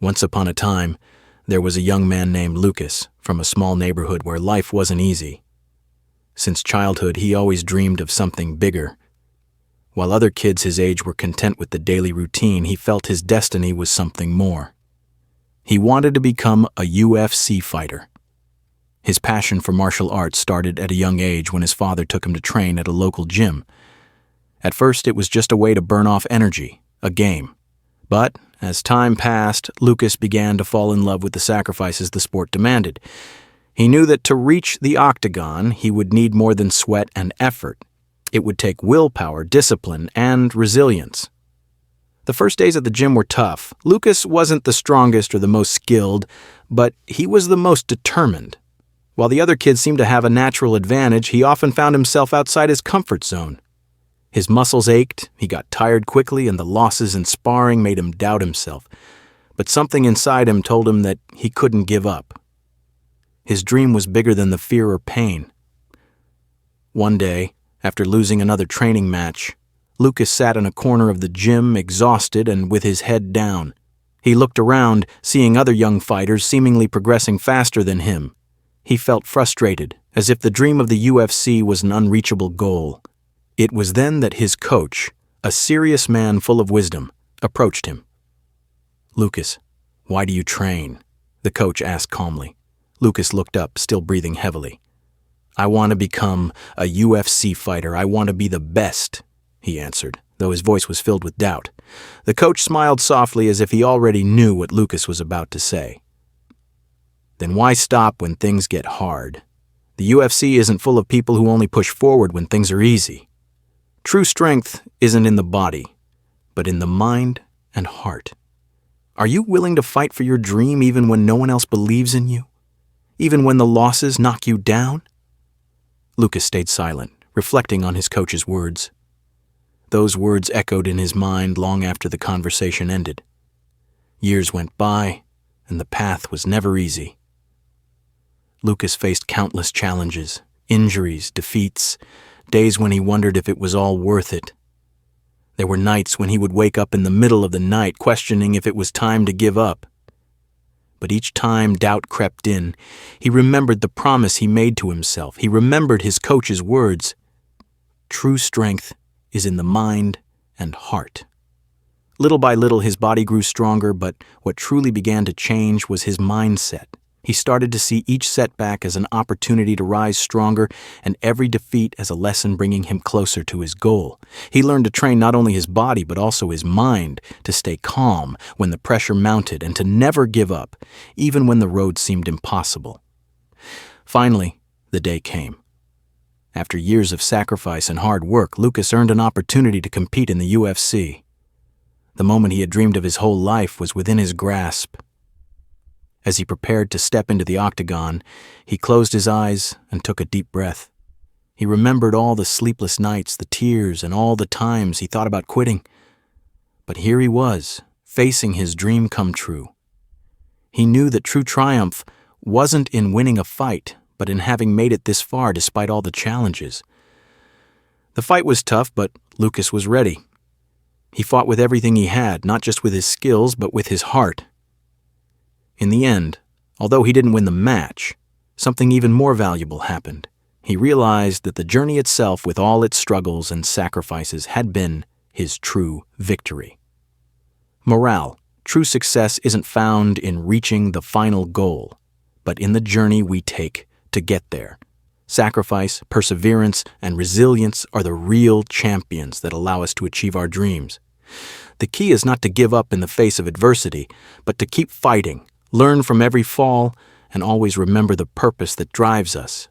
Once upon a time, there was a young man named Lucas from a small neighborhood where life wasn't easy. Since childhood, he always dreamed of something bigger. While other kids his age were content with the daily routine, he felt his destiny was something more. He wanted to become a UFC fighter. His passion for martial arts started at a young age when his father took him to train at a local gym. At first, it was just a way to burn off energy, a game. But as time passed, Lucas began to fall in love with the sacrifices the sport demanded. He knew that to reach the octagon, he would need more than sweat and effort. It would take willpower, discipline, and resilience. The first days at the gym were tough. Lucas wasn't the strongest or the most skilled, but he was the most determined. While the other kids seemed to have a natural advantage, he often found himself outside his comfort zone. His muscles ached, he got tired quickly, and the losses in sparring made him doubt himself. But something inside him told him that he couldn't give up. His dream was bigger than the fear or pain. One day, after losing another training match, Lucas sat in a corner of the gym, exhausted and with his head down. He looked around, seeing other young fighters seemingly progressing faster than him. He felt frustrated, as if the dream of the UFC was an unreachable goal. It was then that his coach, a serious man full of wisdom, approached him. "Lucas, why do you train?" the coach asked calmly. Lucas looked up, still breathing heavily. "I want to become a UFC fighter. I want to be the best," he answered, though his voice was filled with doubt. The coach smiled softly as if he already knew what Lucas was about to say. "Then why stop when things get hard? The UFC isn't full of people who only push forward when things are easy. True strength isn't in the body, but in the mind and heart. Are you willing to fight for your dream even when no one else believes in you? Even when the losses knock you down?" Lucas stayed silent, reflecting on his coach's words. Those words echoed in his mind long after the conversation ended. Years went by, and the path was never easy. Lucas faced countless challenges, injuries, defeats, days when he wondered if it was all worth it. There were nights when he would wake up in the middle of the night questioning if it was time to give up. But each time doubt crept in, he remembered the promise he made to himself. He remembered his coach's words. True strength is in the mind and heart. Little by little, his body grew stronger, but what truly began to change was his mindset. He started to see each setback as an opportunity to rise stronger and every defeat as a lesson bringing him closer to his goal. He learned to train not only his body but also his mind, to stay calm when the pressure mounted and to never give up, even when the road seemed impossible. Finally, the day came. After years of sacrifice and hard work, Lucas earned an opportunity to compete in the UFC. The moment he had dreamed of his whole life was within his grasp. As he prepared to step into the octagon, he closed his eyes and took a deep breath. He remembered all the sleepless nights, the tears, and all the times he thought about quitting. But here he was, facing his dream come true. He knew that true triumph wasn't in winning a fight, but in having made it this far despite all the challenges. The fight was tough, but Lucas was ready. He fought with everything he had, not just with his skills, but with his heart. In the end, although he didn't win the match, something even more valuable happened. He realized that the journey itself, with all its struggles and sacrifices, had been his true victory. Morale: true success isn't found in reaching the final goal, but in the journey we take to get there. Sacrifice, perseverance, and resilience are the real champions that allow us to achieve our dreams. The key is not to give up in the face of adversity, but to keep fighting, learn from every fall, and always remember the purpose that drives us.